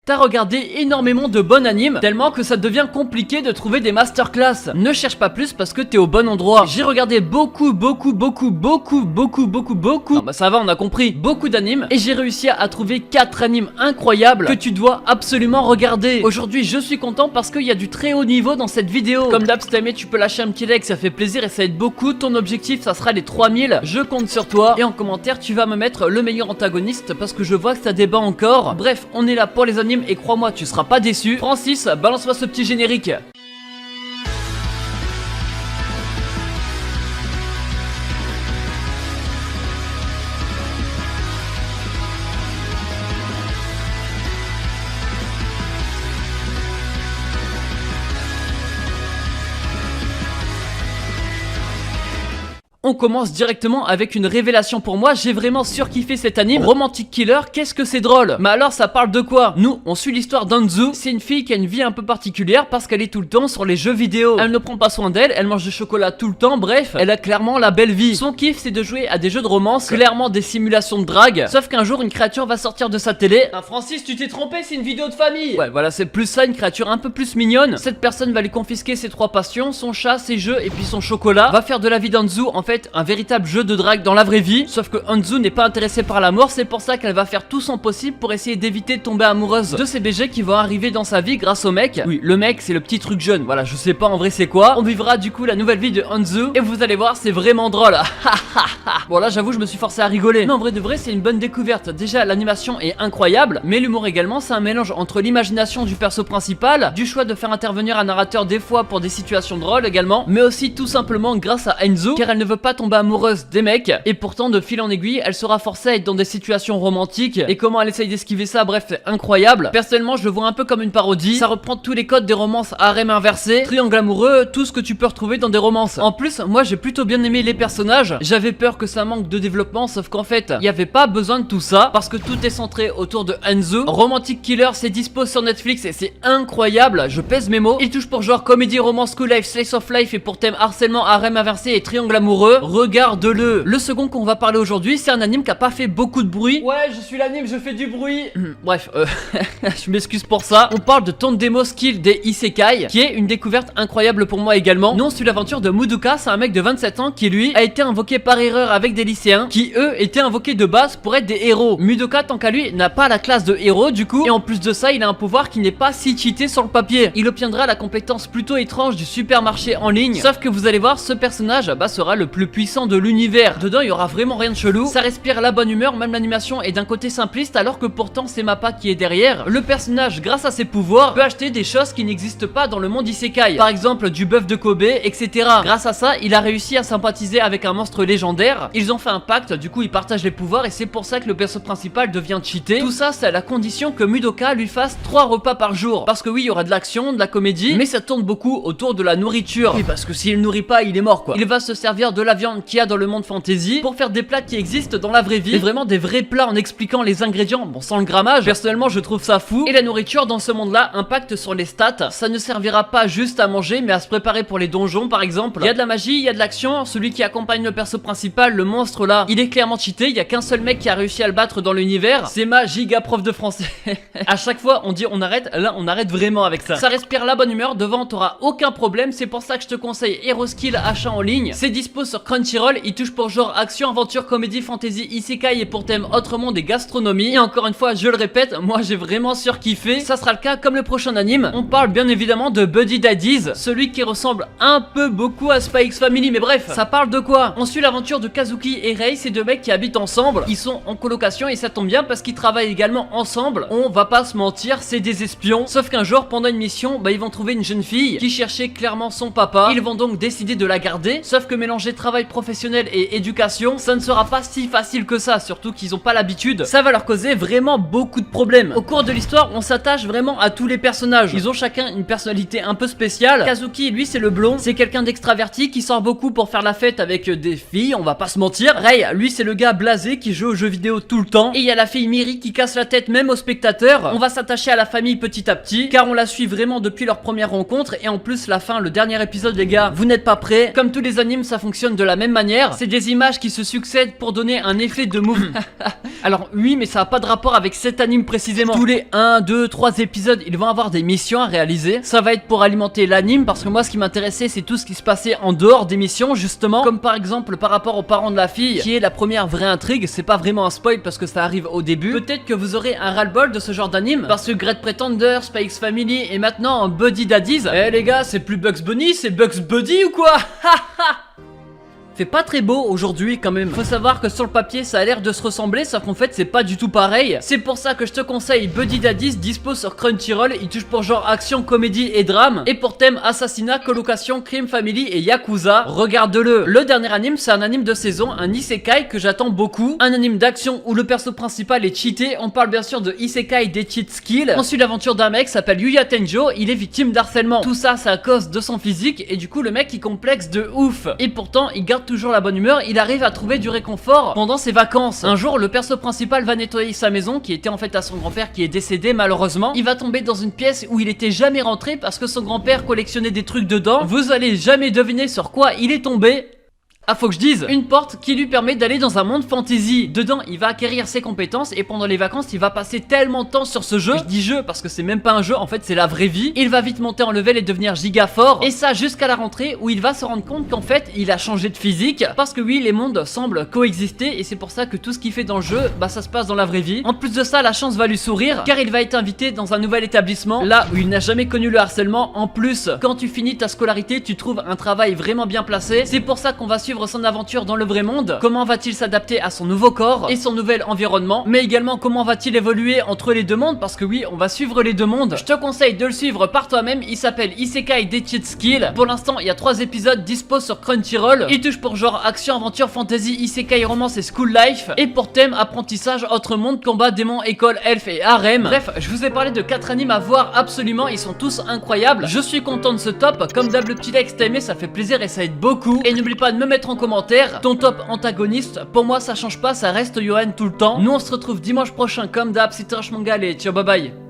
T'as regardé énormément de bons animes, tellement que ça devient compliqué de trouver des masterclass. Ne cherche pas plus parce que t'es au bon endroit. J'ai regardé beaucoup. Non bah ça va, on a compris. Beaucoup d'animes et j'ai réussi à trouver 4 animes incroyables que tu dois absolument regarder. Aujourd'hui je suis content parce qu'il y a du très haut niveau dans cette vidéo. Comme d'hab, si t'as aimé, tu peux lâcher un petit like, ça fait plaisir et ça aide beaucoup. Ton objectif ça sera les 3000. Je compte sur toi et en commentaire tu vas me mettre le meilleur antagoniste parce que je vois que ça débat encore. Bref, on est là pour les animes et crois-moi, tu seras pas déçu. Francis, balance-moi ce petit générique. On commence directement avec une révélation pour moi, j'ai vraiment surkiffé cet anime. Romantic Killer, qu'est-ce que c'est drôle. Mais alors ça parle de quoi? Nous, on suit l'histoire d'Anzu. C'est une fille qui a une vie un peu particulière parce qu'elle est tout le temps sur les jeux vidéo. Elle ne prend pas soin d'elle, elle mange du chocolat tout le temps, bref, elle a clairement la belle vie. Son kiff c'est de jouer à des jeux de romance, clairement des simulations de drague. Sauf qu'un jour une créature va sortir de sa télé. Ah Francis, tu t'es trompé, c'est une vidéo de famille. Ouais voilà, c'est plus ça, une créature un peu plus mignonne. Cette personne va lui confisquer ses 3 passions, son chat, ses jeux et puis son chocolat. Va faire de la vie d'Anzu en fait un véritable jeu de drague dans la vraie vie. Sauf que Anzu n'est pas intéressée par la mort, c'est pour ça qu'elle va faire tout son possible pour essayer d'éviter de tomber amoureuse de ces BG qui vont arriver dans sa vie grâce au mec. Oui, le mec c'est le petit truc jeune, voilà, je sais pas en vrai c'est quoi. On vivra du coup la nouvelle vie de Anzu et vous allez voir, c'est vraiment drôle. Bon là j'avoue je me suis forcé à rigoler. Mais en vrai de vrai c'est une bonne découverte. Déjà l'animation est incroyable, mais l'humour également, c'est un mélange entre l'imagination du perso principal, du choix de faire intervenir un narrateur des fois pour des situations drôles également, mais aussi tout simplement grâce à Anzu car elle ne veut pas tomber amoureuse des mecs et pourtant de fil en aiguille elle sera forcée à être dans des situations romantiques et comment elle essaye d'esquiver ça, bref c'est incroyable. Personnellement je le vois un peu comme une parodie, ça reprend tous les codes des romances harem inversé, triangle amoureux, tout ce que tu peux retrouver dans des romances. En plus moi j'ai plutôt bien aimé les personnages, j'avais peur que ça manque de développement sauf qu'en fait il n'y avait pas besoin de tout ça parce que tout est centré autour de Anzu. Romantic Killer c'est dispo sur Netflix et c'est incroyable, je pèse mes mots. Il touche pour genre comédie, romance, school life, slice of life et pour thème harcèlement, harem inversé et triangle amoureux. Regarde-le. Le second qu'on va parler aujourd'hui, c'est un anime qui a pas fait beaucoup de bruit. Ouais, je suis l'anime, je fais du bruit. Bref, je m'excuse pour ça. On parle de Tondemo Skill des Isekai, qui est une découverte incroyable pour moi également. Nous, on suit l'aventure de Mudoka, c'est un mec de 27 ans qui lui a été invoqué par erreur avec des lycéens qui eux étaient invoqués de base pour être des héros. Mudoka, tant qu'à lui, n'a pas la classe de héros du coup, et en plus de ça, il a un pouvoir qui n'est pas si cheaté sur le papier. Il obtiendra la compétence plutôt étrange du supermarché en ligne. Sauf que vous allez voir, ce personnage sera le plus puissant de l'univers. Dedans il y aura vraiment rien de chelou, ça respire la bonne humeur, même l'animation est d'un côté simpliste alors que pourtant c'est Mappa qui est derrière. Le personnage grâce à ses pouvoirs peut acheter des choses qui n'existent pas dans le monde isekai, par exemple du bœuf de Kobe etc. Grâce à ça il a réussi à sympathiser avec un monstre légendaire, ils ont fait un pacte, du coup ils partagent les pouvoirs et c'est pour ça que le perso principal devient cheaté. Tout ça c'est à la condition que Mudoka lui fasse 3 repas par jour, parce que oui il y aura de l'action, de la comédie, mais ça tourne beaucoup autour de la nourriture. Oui parce que s'il nourrit pas il est mort quoi. Il va se servir de la viande qu'il y a dans le monde fantasy pour faire des plats qui existent dans la vraie vie, et vraiment des vrais plats en expliquant les ingrédients, bon sans le grammage. Personnellement je trouve ça fou. Et la nourriture dans ce monde là impacte sur les stats, ça ne servira pas juste à manger mais à se préparer pour les donjons par exemple. Il y a de la magie, il y a de l'action, celui qui accompagne le perso principal, le monstre là, il est clairement cheaté, il y a qu'un seul mec qui a réussi à le battre dans l'univers, c'est ma giga prof de français. À chaque fois on dit on arrête, là on arrête vraiment avec ça. Ça respire la bonne humeur, devant t'auras aucun problème, c'est pour ça que je te conseille Hero Skill achat en ligne. C'est dispo sur Crunchyroll, il touche pour genre action, aventure, comédie, fantasy, isekai et pour thème autre monde et gastronomie. Et encore une fois je le répète, moi j'ai vraiment surkiffé. Ça sera le cas comme le prochain anime. On parle bien évidemment de Buddy Daddies, celui qui ressemble un peu beaucoup à Spy X Family, mais bref, ça parle de quoi? On suit l'aventure de Kazuki et Rei, ces deux mecs qui habitent ensemble. Ils sont en colocation et ça tombe bien parce qu'ils travaillent également ensemble. On va pas se mentir, c'est des espions. Sauf qu'un jour pendant une mission, ils vont trouver une jeune fille qui cherchait clairement son papa. Ils vont donc décider de la garder. Sauf que mélanger travail professionnel et éducation, ça ne sera pas si facile que ça, surtout qu'ils ont pas l'habitude. Ça va leur causer vraiment beaucoup de problèmes. Au cours de l'histoire, on s'attache vraiment à tous les personnages. Ils ont chacun une personnalité un peu spéciale. Kazuki, lui, c'est le blond. C'est quelqu'un d'extraverti qui sort beaucoup pour faire la fête avec des filles, on va pas se mentir. Rei, lui, c'est le gars blasé qui joue aux jeux vidéo tout le temps. Et il y a la fille Miri qui casse la tête même aux spectateurs. On va s'attacher à la famille petit à petit, car on la suit vraiment depuis leur première rencontre. Et en plus, la fin, le dernier épisode, les gars, vous n'êtes pas prêts. Comme tous les animes, ça fonctionne fonctionne de la même manière. C'est des images qui se succèdent pour donner un effet de mouvement. Alors oui, mais ça n'a pas de rapport avec cet anime précisément. Tous les 1, 2, 3 épisodes, ils vont avoir des missions à réaliser. Ça va être pour alimenter l'anime, parce que moi ce qui m'intéressait c'est tout ce qui se passait en dehors des missions justement. Comme par exemple par rapport aux parents de la fille, qui est la première vraie intrigue. C'est pas vraiment un spoil parce que ça arrive au début. Peut-être que vous aurez un ras-le-bol de ce genre d'anime, parce que Great Pretender, Spy X Family et maintenant Buddy Daddies. Eh les gars, c'est plus Bugs Bunny, c'est Bugs Buddy ou quoi? Fait pas très beau aujourd'hui quand même. Faut savoir que sur le papier ça a l'air de se ressembler, sauf qu'en fait c'est pas du tout pareil. C'est pour ça que je te conseille Buddy Daddies, dispo sur Crunchyroll. Il touche pour genre action, comédie et drame, et pour thème assassinat, colocation, crime, family et yakuza. Regarde-le. Le dernier anime c'est un anime de saison, un isekai que j'attends beaucoup. Un anime d'action où le perso principal est cheaté. On parle bien sûr de isekai des cheat skills. On suit l'aventure d'un mec s'appelle Yuya Tenjo. Il est victime d'harcèlement. Tout ça c'est à cause de son physique, et du coup le mec il complexe de ouf. Et pourtant il garde toujours la bonne humeur, il arrive à trouver du réconfort pendant ses vacances. Un jour, le perso principal va nettoyer sa maison, qui était en fait à son grand-père qui est décédé malheureusement. Il va tomber dans une pièce où il était jamais rentré parce que son grand-père collectionnait des trucs dedans. Vous allez jamais deviner sur quoi il est tombé. Ah, faut que je dise, une porte qui lui permet d'aller dans un monde fantasy. Dedans, il va acquérir ses compétences, et pendant les vacances, il va passer tellement de temps sur ce jeu. Je dis jeu parce que c'est même pas un jeu, en fait c'est la vraie vie. Il va vite monter en level et devenir giga fort, et ça jusqu'à la rentrée où il va se rendre compte qu'en fait il a changé de physique, parce que oui, les mondes semblent coexister, et c'est pour ça que tout ce qu'il fait dans le jeu, bah ça se passe dans la vraie vie. En plus de ça, la chance va lui sourire, car il va être invité dans un nouvel établissement, là où il n'a jamais connu le harcèlement. En plus, quand tu finis ta scolarité, tu trouves un travail vraiment bien placé. C'est pour ça qu'on va suivre son aventure dans le vrai monde. Comment va-t-il s'adapter à son nouveau corps et son nouvel environnement, mais également comment va-t-il évoluer entre les deux mondes, parce que oui, on va suivre les deux mondes. Je te conseille de le suivre par toi-même. Il s'appelle Isekai des Cheat Skills. Pour l'instant, il y a 3 épisodes dispo sur Crunchyroll. Il touche pour genre action, aventure, fantasy, isekai, romance et school life, et pour thème apprentissage, autre monde, combat, démons, école, elfes et harem. Bref, je vous ai parlé de 4 animes à voir absolument, ils sont tous incroyables. Je suis content de ce top. Comme d'hab, le petit like si t'as aimé, ça fait plaisir et ça aide beaucoup. Et n'oublie pas de me mettre en commentaire ton top antagoniste. Pour moi ça change pas, ça reste Yohan tout le temps. Nous on se retrouve dimanche prochain comme d'hab, c'était Rush Manga, et ciao bye bye.